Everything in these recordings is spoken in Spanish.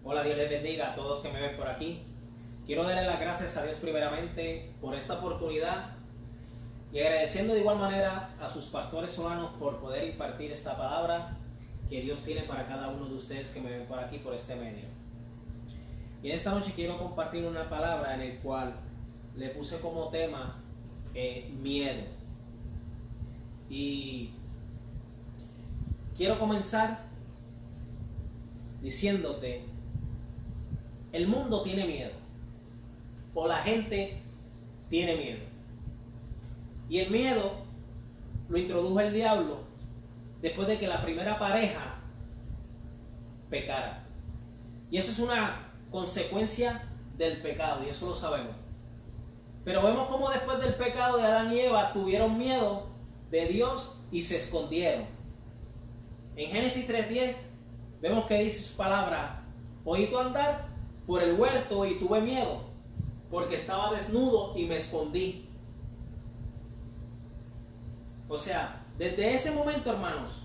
Hola, Dios les bendiga a todos que me ven por aquí. Quiero darle las gracias a Dios primeramente por esta oportunidad y agradeciendo de igual manera a sus pastores humanos por poder impartir esta palabra que Dios tiene para cada uno de ustedes que me ven por aquí, por este medio. Y en esta noche quiero compartir una palabra en el cual le puse como tema miedo. Y quiero comenzar diciéndote: el mundo tiene miedo, o la gente tiene miedo. Y el miedo lo introdujo el diablo después de que la primera pareja pecara. Y eso es una consecuencia del pecado, y eso lo sabemos. Pero vemos cómo después del pecado de Adán y Eva tuvieron miedo de Dios y se escondieron. En Génesis 3:10 vemos que dice su palabra: oí tu andar por el huerto y tuve miedo, porque estaba desnudo y me escondí. O sea, desde ese momento, hermanos,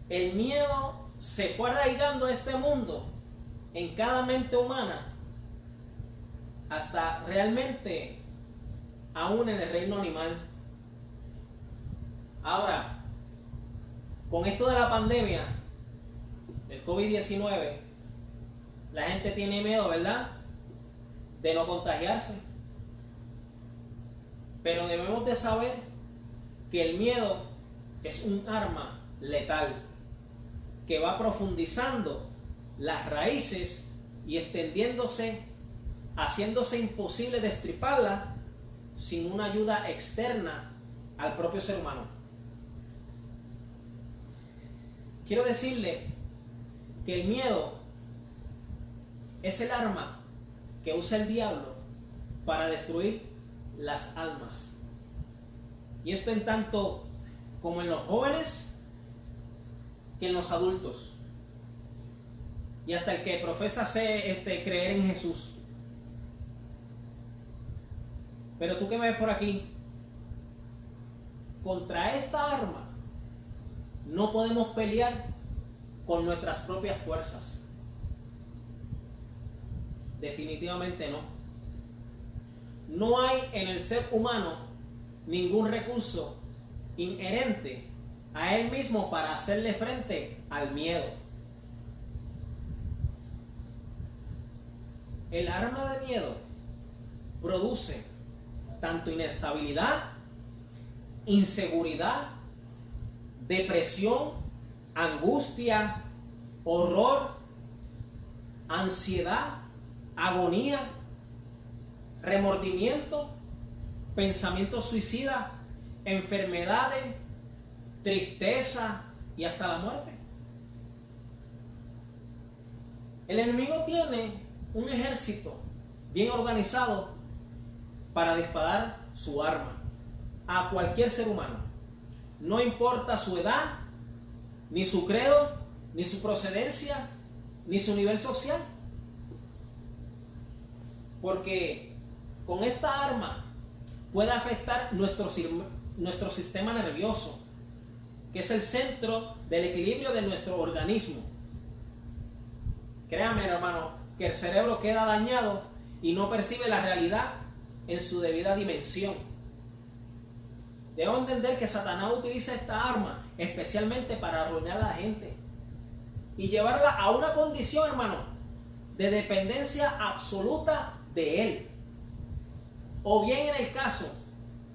el miedo se fue arraigando a este mundo, en cada mente humana, hasta realmente aún en el reino animal. Ahora, con esto de la pandemia del COVID-19, la gente tiene miedo, ¿verdad?, de no contagiarse. Pero debemos de saber que el miedo es un arma letal que va profundizando las raíces y extendiéndose, haciéndose imposible destriparla sin una ayuda externa al propio ser humano. Quiero decirle que el miedo es el arma que usa el diablo para destruir las almas. Y esto en tanto como en los jóvenes que en los adultos. Y hasta el que profesa creer en Jesús. Pero tú que me ves por aquí, contra esta arma no podemos pelear con nuestras propias fuerzas. Definitivamente no. No hay en el ser humano ningún recurso inherente a él mismo para hacerle frente al miedo. El arma de miedo produce tanto inestabilidad, inseguridad, depresión, angustia, horror, ansiedad, agonía, remordimiento, pensamientos suicidas, enfermedades, tristeza y hasta la muerte. El enemigo tiene un ejército bien organizado para disparar su arma a cualquier ser humano. No importa su edad, ni su credo, ni su procedencia, ni su nivel social. Porque con esta arma puede afectar nuestro sistema nervioso, que es el centro del equilibrio de nuestro organismo. Créame, hermano, que el cerebro queda dañado y no percibe la realidad en su debida dimensión. Debo entender que Satanás utiliza esta arma especialmente para arruinar a la gente y llevarla a una condición, hermano, de dependencia absoluta de él. O bien en el caso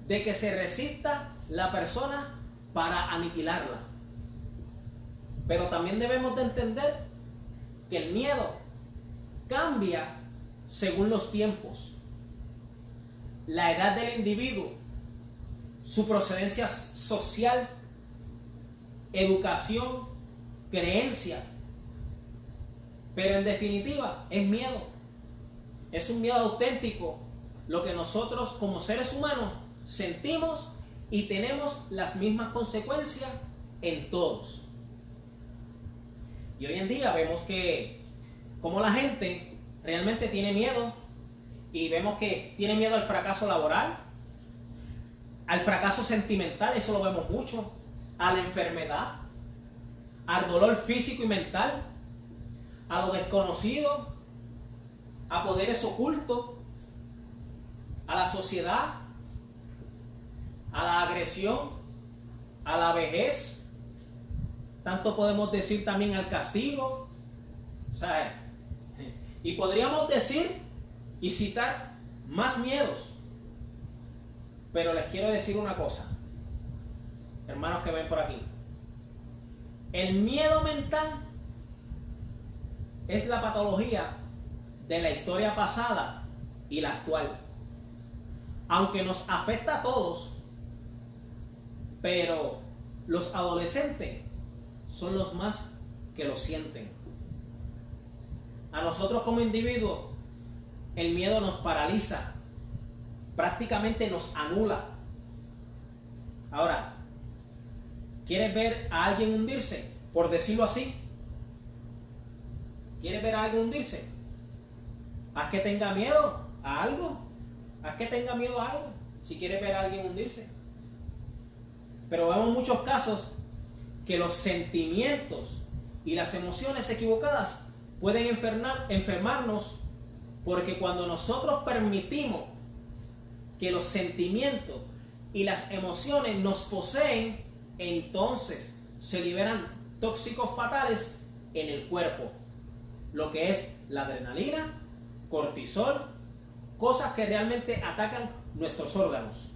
de que se resista la persona para aniquilarla. Pero también debemos de entender que el miedo cambia según los tiempos, la edad del individuo, su procedencia social, educación, creencias. Pero en definitiva es miedo. Es un miedo auténtico, lo que nosotros como seres humanos sentimos y tenemos las mismas consecuencias en todos. Y hoy en día vemos que como la gente realmente tiene miedo, y vemos que tiene miedo al fracaso laboral, al fracaso sentimental, eso lo vemos mucho, a la enfermedad, al dolor físico y mental, a lo desconocido, a poderes ocultos, a la sociedad, a la agresión, a la vejez. Tanto podemos decir también al castigo. ¿Sabe? Y podríamos decir y citar más miedos. Pero les quiero decir una cosa, hermanos que ven por aquí. El miedo mental es la patología de la historia pasada y la actual. Aunque nos afecta a todos, pero los adolescentes son los más que lo sienten. A nosotros como individuos, el miedo nos paraliza, prácticamente nos anula. Ahora, ¿quieres ver a alguien hundirse? Por decirlo así. ¿Quieres ver a alguien hundirse? Haz que tenga miedo a algo. Haz que tenga miedo a algo si quieres ver a alguien hundirse. Pero vemos muchos casos que los sentimientos y las emociones equivocadas pueden enfermarnos, porque cuando nosotros permitimos que los sentimientos y las emociones nos poseen, entonces se liberan tóxicos fatales en el cuerpo, lo que es la adrenalina, cortisol, cosas que realmente atacan nuestros órganos.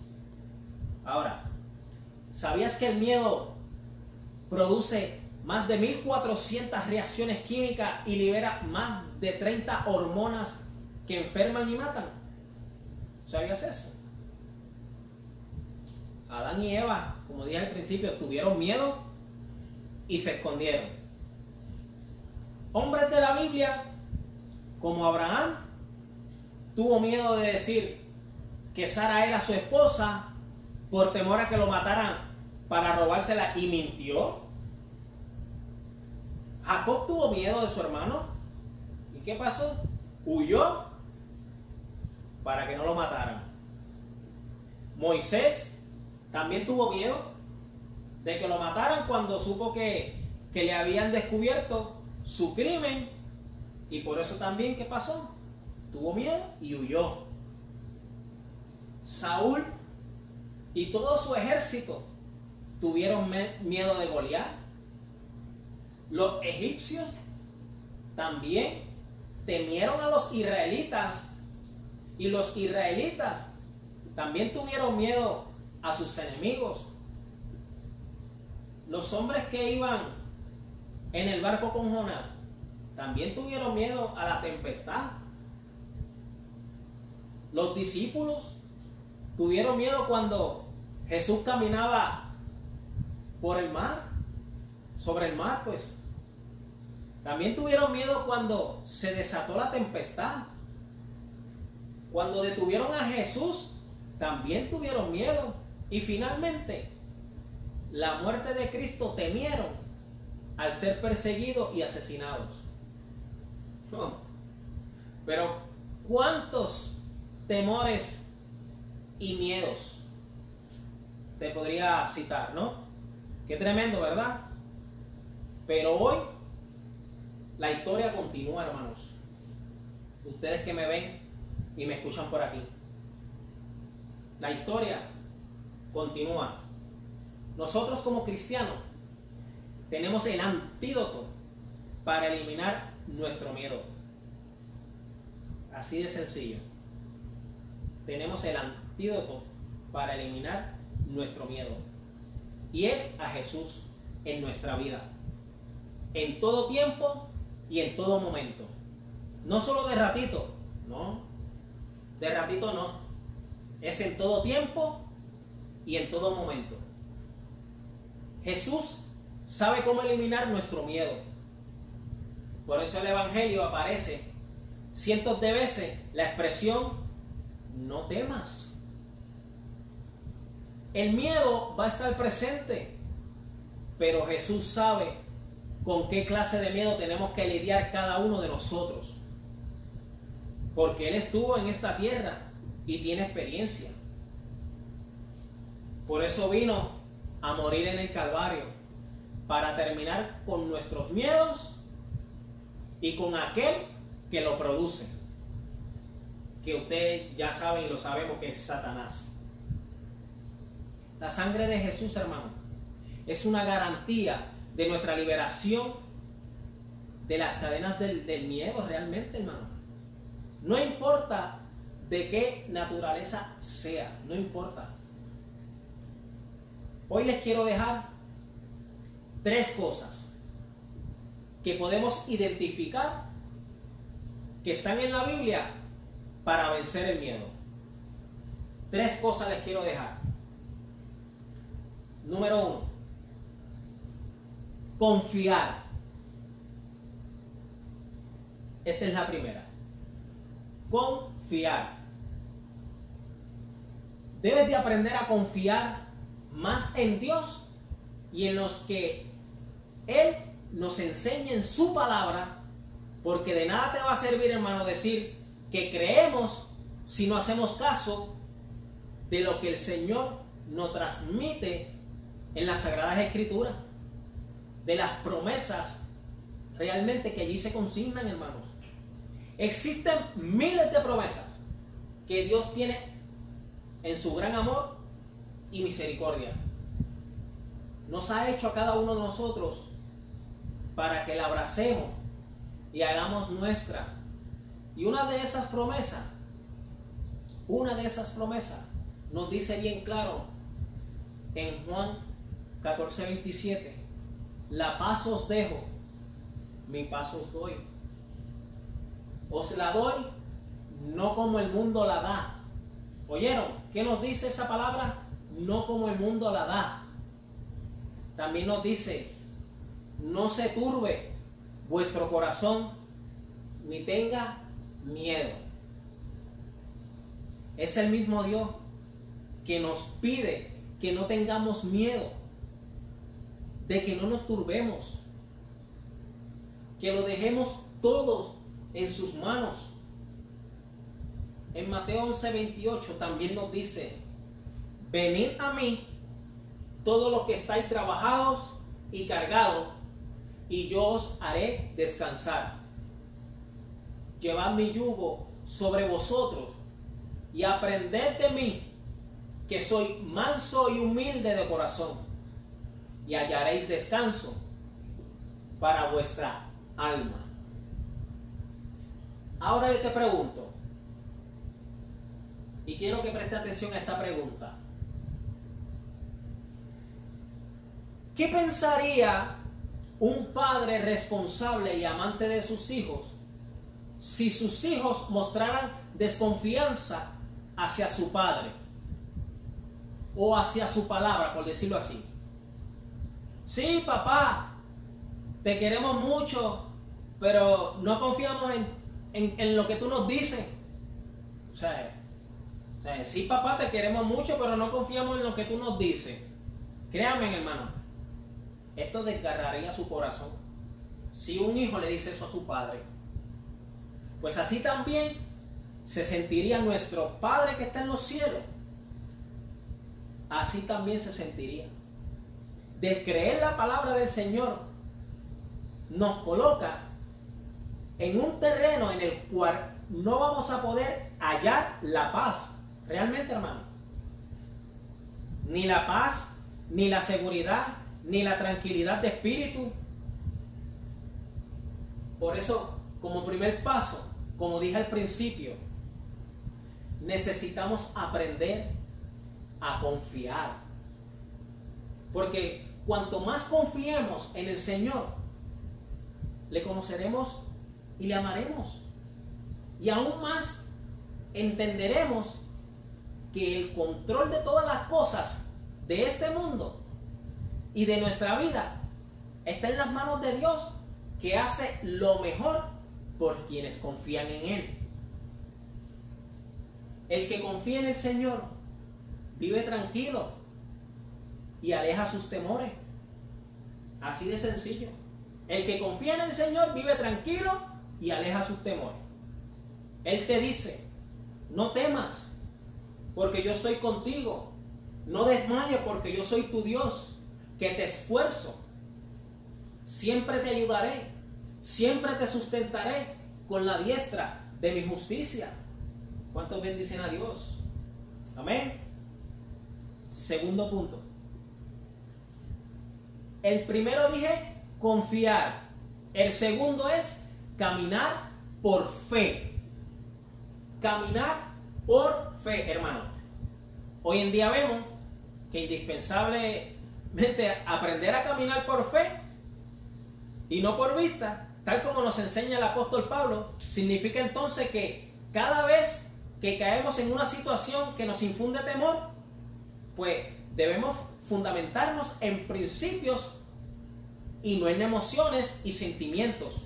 Ahora, ¿sabías que el miedo produce más de 1400 reacciones químicas y libera más de 30 hormonas que enferman y matan? ¿Sabías eso? Adán y Eva, como dije al principio, tuvieron miedo y se escondieron. Hombres de la Biblia, como Abraham, tuvo miedo de decir que Sara era su esposa por temor a que lo mataran para robársela, y mintió. Jacob tuvo miedo de su hermano. ¿Y qué pasó? Huyó para que no lo mataran. Moisés también tuvo miedo de que lo mataran cuando supo que le habían descubierto su crimen, y por eso también, ¿qué pasó? Tuvo miedo y huyó. Saúl y todo su ejército tuvieron miedo de Goliat. Los egipcios también temieron a los israelitas, y los israelitas también tuvieron miedo a sus enemigos. Los hombres que iban en el barco con Jonás también tuvieron miedo a la tempestad. Los discípulos tuvieron miedo cuando Jesús caminaba por el mar, sobre el mar, pues. También tuvieron miedo cuando se desató la tempestad. Cuando detuvieron a Jesús, también tuvieron miedo. Y finalmente, la muerte de Cristo temieron al ser perseguidos y asesinados. Pero ¿cuántos temores y miedos te podría citar, no? Qué tremendo, ¿verdad? Pero hoy la historia continúa, hermanos. Ustedes que me ven y me escuchan por aquí, la historia continúa. Nosotros como cristianos tenemos el antídoto para eliminar nuestro miedo. Así de sencillo. Tenemos el antídoto para eliminar nuestro miedo. Y es a Jesús en nuestra vida. En todo tiempo y en todo momento. No solo de ratito, no. De ratito no. Es en todo tiempo y en todo momento. Jesús sabe cómo eliminar nuestro miedo. Por eso el Evangelio aparece cientos de veces la expresión no temas. El miedo va a estar presente, pero Jesús sabe con qué clase de miedo tenemos que lidiar cada uno de nosotros, porque Él estuvo en esta tierra y tiene experiencia. Por eso vino a morir en el Calvario, para terminar con nuestros miedos y con aquel que lo produce, que usted ya sabe y lo sabemos que es Satanás. La sangre de Jesús, hermano, es una garantía de nuestra liberación de las cadenas del miedo realmente, hermano. No importa de qué naturaleza sea, no importa. Hoy les quiero dejar 3 cosas que podemos identificar que están en la Biblia para vencer el miedo. 3 cosas les quiero dejar. Número 1, confiar. Esta es la primera. Confiar. Debes de aprender a confiar más en Dios y en los que Él nos enseña en su palabra, porque de nada te va a servir, hermano, decir que creemos si no hacemos caso de lo que el Señor nos transmite en las Sagradas Escrituras, de las promesas realmente que allí se consignan, hermanos. Existen miles de promesas que Dios tiene en su gran amor y misericordia. Nos ha hecho a cada uno de nosotros para que la abracemos y hagamos nuestra. Y una de esas promesas nos dice bien claro en Juan 14:27, la paz os dejo, mi paz os doy. Os la doy no como el mundo la da. ¿Oyeron? ¿Qué nos dice esa palabra? No como el mundo la da. También nos dice, no se turbe vuestro corazón, ni tenga miedo. Es el mismo Dios que nos pide que no tengamos miedo, de que no nos turbemos, que lo dejemos todos en sus manos. En Mateo 11:28 también nos dice, venid a mí todos los que estáis trabajados y cargados, y yo os haré descansar. Llevad mi yugo sobre vosotros y aprended de mí, que soy manso y humilde de corazón, y hallaréis descanso para vuestra alma. Ahora yo te pregunto, y quiero que preste atención a esta pregunta. ¿Qué pensaría un padre responsable y amante de sus hijos si sus hijos mostraran desconfianza hacia su padre o hacia su palabra, por decirlo así? Sí, papá, te queremos mucho, pero no confiamos en lo que tú nos dices. O sea, sí, papá, te queremos mucho, pero no confiamos en lo que tú nos dices. Créanme, hermano, esto desgarraría su corazón si un hijo le dice eso a su padre. Pues así también se sentiría nuestro Padre que está en los cielos. Así también se sentiría. De creer la palabra del Señor nos coloca en un terreno en el cual no vamos a poder hallar la paz. Realmente, hermano. Ni la paz, ni la seguridad, ni la tranquilidad de espíritu. Por eso, como primer paso, como dije al principio, necesitamos aprender a confiar. Porque cuanto más confiemos en el Señor, le conoceremos y le amaremos. Y aún más entenderemos que el control de todas las cosas de este mundo y de nuestra vida está en las manos de Dios, que hace lo mejor por quienes confían en Él. El que confía en el Señor vive tranquilo y aleja sus temores. Así de sencillo. El que confía en el Señor vive tranquilo y aleja sus temores. Él te dice, no temas, porque yo estoy contigo. No desmayes, porque yo soy tu Dios, que te esfuerzo. Siempre te ayudaré. Siempre te sustentaré con la diestra de mi justicia. ¿Cuántos bendicen a Dios? Amén. Segundo punto. El primero dije confiar. El segundo es caminar por fe. Caminar por fe, hermano. Hoy en día vemos que indispensablemente aprender a caminar por fe y no por vista, tal como nos enseña el apóstol Pablo, significa entonces que cada vez que caemos en una situación que nos infunde temor, pues debemos fundamentarnos en principios y no en emociones y sentimientos.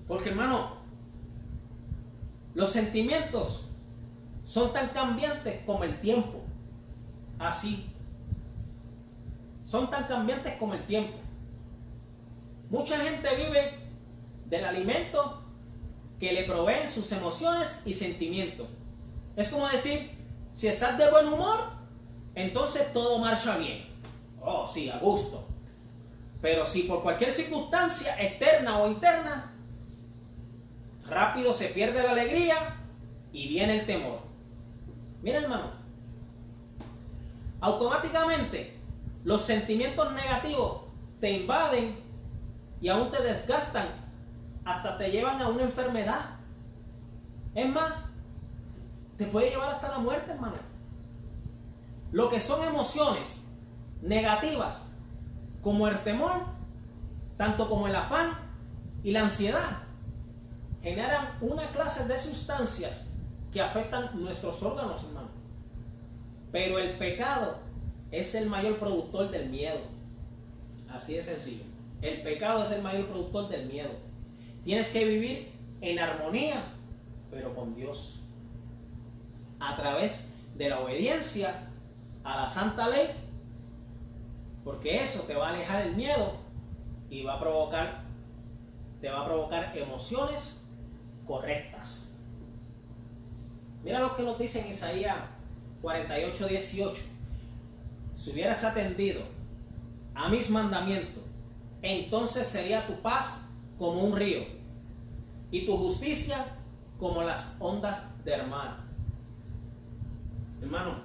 Porque, hermano, los sentimientos son tan cambiantes como el tiempo. Así. Son tan cambiantes como el tiempo. Mucha gente vive del alimento que le proveen sus emociones y sentimientos. Es como decir, si estás de buen humor, entonces todo marcha bien. Oh, sí, a gusto. Pero si por cualquier circunstancia externa o interna, rápido se pierde la alegría y viene el temor. Mira, hermano, automáticamente los sentimientos negativos te invaden y aún te desgastan, hasta te llevan a una enfermedad. Es más, te puede llevar hasta la muerte, hermano. Lo que son emociones negativas, como el temor, tanto como el afán y la ansiedad, generan una clase de sustancias que afectan nuestros órganos, hermano. Pero el pecado es el mayor productor del miedo. Así de sencillo. El pecado es el mayor productor del miedo. Tienes que vivir en armonía, pero con Dios, a través de la obediencia a la santa ley, porque eso te va a alejar el miedo y te va a provocar emociones correctas. Mira lo que nos dice en Isaías 48:18. Si hubieras atendido a mis mandamientos, entonces sería tu paz como un río y tu justicia como las ondas del mar. Hermano,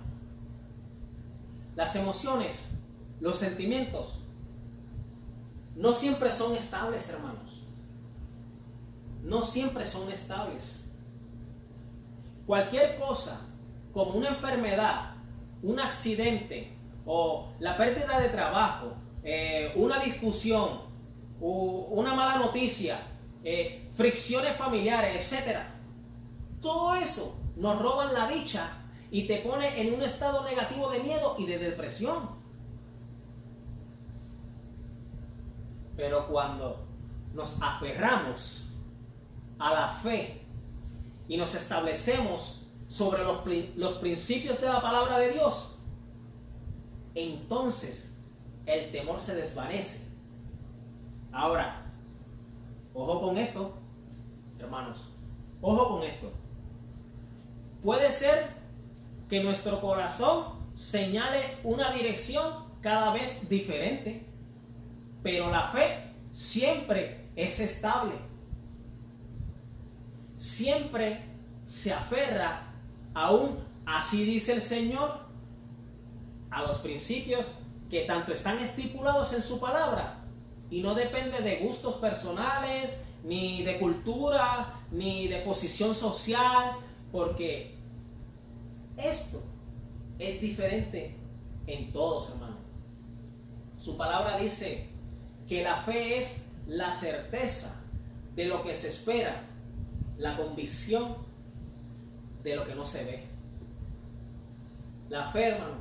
las emociones, los sentimientos no siempre son estables, hermanos. No siempre son estables. Cualquier cosa, como una enfermedad, un accidente o la pérdida de trabajo, una discusión, una mala noticia, fricciones familiares, etc. Todo eso nos roban la dicha y te pone en un estado negativo de miedo y de depresión. Pero cuando nos aferramos a la fe y nos establecemos sobre los principios de la palabra de Dios, entonces el temor se desvanece. Ahora, ojo con esto, hermanos, ojo con esto. Puede ser que nuestro corazón señale una dirección cada vez diferente, pero la fe siempre es estable. Siempre se aferra aún, así dice el Señor, a los principios que tanto están estipulados en su palabra y no depende de gustos personales, ni de cultura, ni de posición social, porque esto es diferente en todos, hermanos. Su palabra dice que la fe es la certeza de lo que se espera, la convicción de lo que no se ve. La fe, hermano,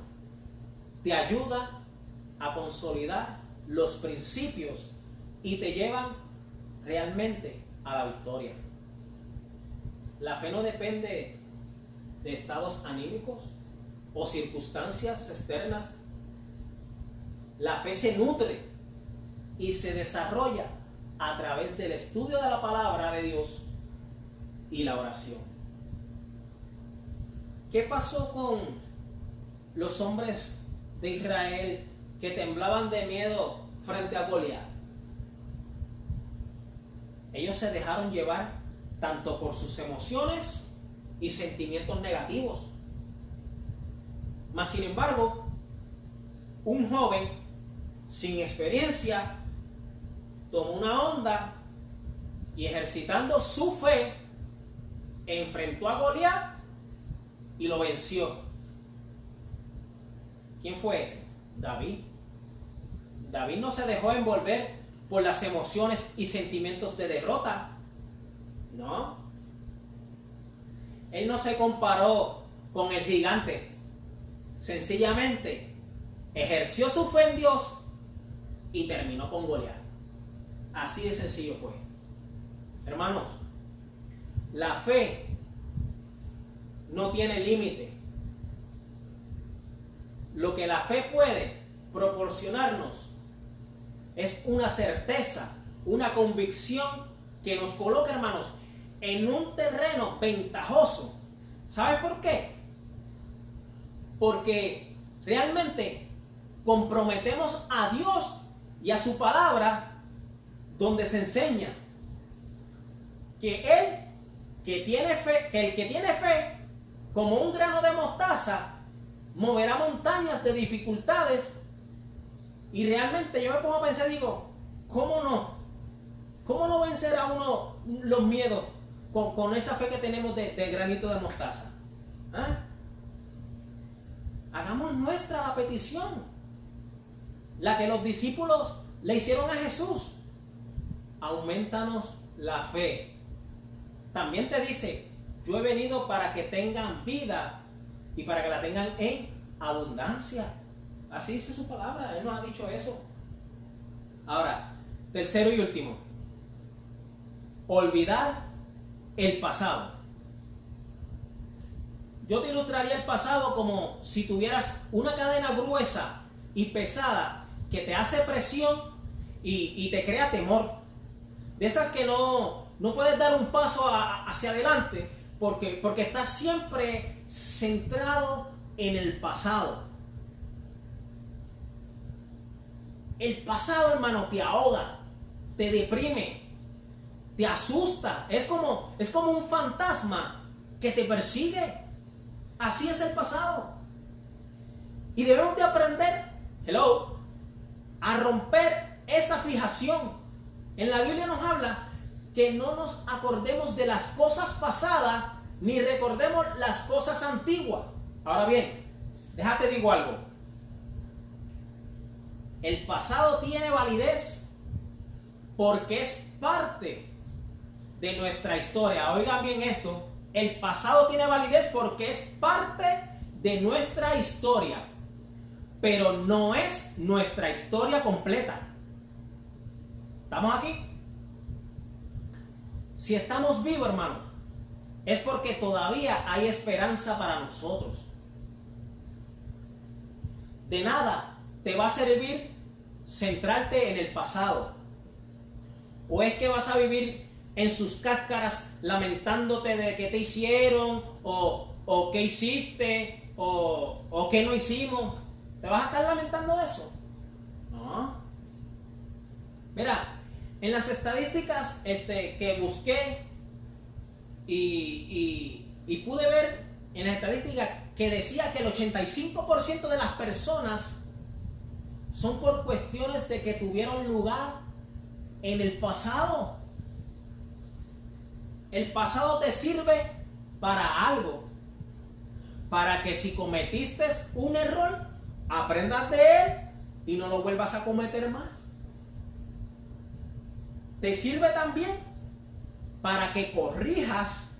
te ayuda a consolidar los principios y te llevan realmente a la victoria. La fe no depende de estados anímicos o circunstancias externas. La fe se nutre y se desarrolla a través del estudio de la palabra de Dios y la oración. ¿Qué pasó con los hombres de Israel que temblaban de miedo frente a Goliat? Ellos se dejaron llevar tanto por sus emociones y sentimientos negativos. Mas, sin embargo, un joven sin experiencia tomó una onda y, ejercitando su fe, enfrentó a Goliat y lo venció. ¿Quién fue ese? David. David no se dejó envolver por las emociones y sentimientos de derrota. No. Él no se comparó con el gigante. Sencillamente ejerció su fe en Dios y terminó con Goliat. Así de sencillo fue. Hermanos, la fe no tiene límite. Lo que la fe puede proporcionarnos es una certeza, una convicción que nos coloca, hermanos, en un terreno ventajoso. ¿Sabe por qué? Porque realmente comprometemos a Dios y a su palabra, donde se enseña que el que tiene fe, como un grano de mostaza, moverá montañas de dificultades. Y realmente yo me pongo a pensar, digo, ¿cómo no? ¿Cómo no vencer a uno los miedos con esa fe que tenemos de granito de mostaza? ¿Ah? Hagamos nuestra la petición, la que los discípulos le hicieron a Jesús. Aumentanos la fe. También te dice, yo he venido para que tengan vida y para que la tengan en abundancia. Así dice su palabra, Él nos ha dicho eso. Ahora, tercero y último, olvidar el pasado. Yo te ilustraría el pasado como si tuvieras una cadena gruesa y pesada que te hace presión y te crea temor. De esas que no puedes dar un paso hacia adelante porque estás siempre centrado en el pasado. El pasado, hermano, te ahoga, te deprime, te asusta. Es como un fantasma que te persigue. Así es el pasado. Y debemos de aprender, a romper esa fijación. En la Biblia nos habla que no nos acordemos de las cosas pasadas ni recordemos las cosas antiguas. Ahora bien, déjate digo algo. El pasado tiene validez porque es parte de nuestra historia. Oigan bien esto. El pasado tiene validez porque es parte de nuestra historia, pero no es nuestra historia completa. ¿Estamos aquí? Si estamos vivos, hermanos, es porque todavía hay esperanza para nosotros. De nada te va a servir centrarte en el pasado. ¿O es que vas a vivir en sus cáscaras lamentándote de qué te hicieron o qué hiciste o qué no hicimos? ¿Te vas a estar lamentando de eso? No. Mira, en las estadísticas que busqué y pude ver en las estadísticas que decía que el 85% de las personas son por cuestiones de que tuvieron lugar en el pasado. El pasado te sirve para algo, para que si cometiste un error, aprendas de él y no lo vuelvas a cometer más. Te sirve también para que corrijas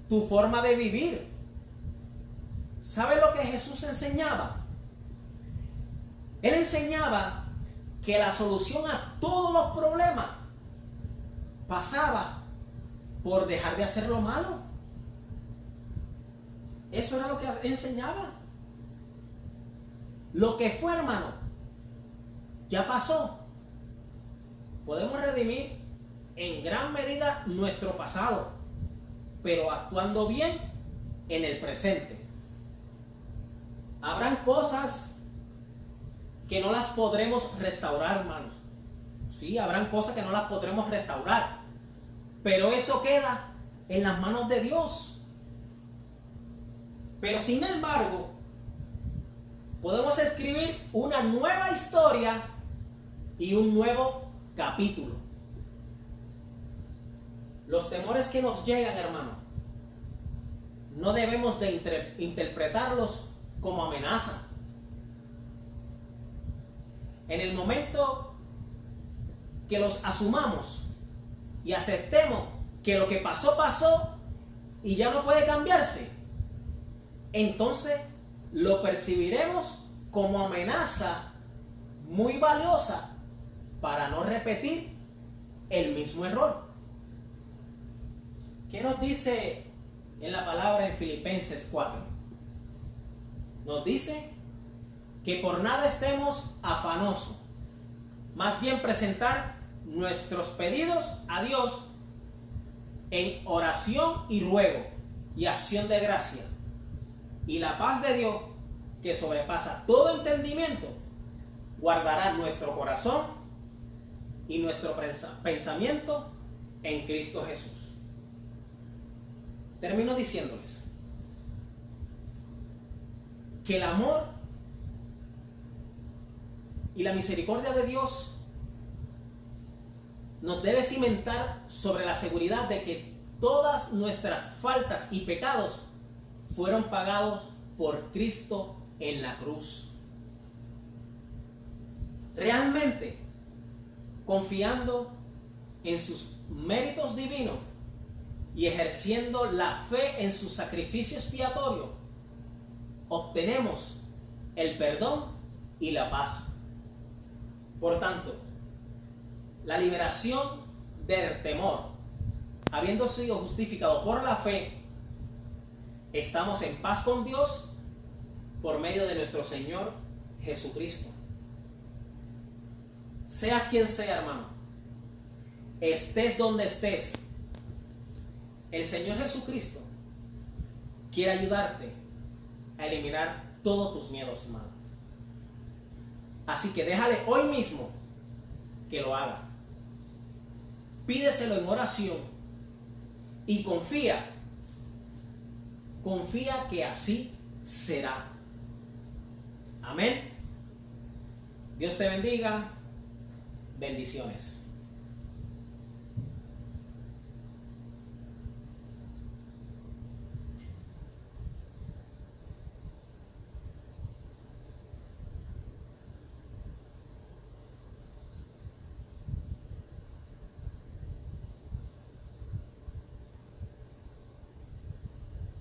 tu forma de vivir. ¿Sabe lo que Jesús enseñaba? Él enseñaba que la solución a todos los problemas pasaba por dejar de hacer lo malo. Eso era lo que enseñaba. Lo que fue, hermano, ya pasó. Podemos redimir en gran medida nuestro pasado, pero actuando bien en el presente. Habrán cosas que no las podremos restaurar, hermanos. Sí, habrán cosas que no las podremos restaurar. Pero eso queda en las manos de Dios. Pero sin embargo, podemos escribir una nueva historia y un nuevo capítulo. Los temores que nos llegan, hermano, no debemos de interpretarlos como amenaza. En el momento que los asumamos y aceptemos que lo que pasó, pasó y ya no puede cambiarse, entonces lo percibiremos como amenaza muy valiosa para no repetir el mismo error. ¿Qué nos dice en la palabra en Filipenses 4? Nos dice que por nada estemos afanosos, más bien presentar nuestros pedidos a Dios en oración y ruego y acción de gracia. Y la paz de Dios, que sobrepasa todo entendimiento, guardará nuestro corazón y nuestro pensamiento en Cristo Jesús. Termino diciéndoles que el amor y la misericordia de Dios nos debe cimentar sobre la seguridad de que todas nuestras faltas y pecados fueron pagados por Cristo en la cruz. Realmente, confiando en sus méritos divinos y ejerciendo la fe en su sacrificio expiatorio, obtenemos el perdón y la paz. Por tanto, la liberación del temor, habiendo sido justificado por la fe, estamos en paz con Dios por medio de nuestro Señor Jesucristo. Seas quien sea, hermano, estés donde estés, el Señor Jesucristo quiere ayudarte a eliminar todos tus miedos, hermano. Así que déjale hoy mismo que lo haga. Pídeselo en oración y confía que así será. Amén. Dios te bendiga. Bendiciones.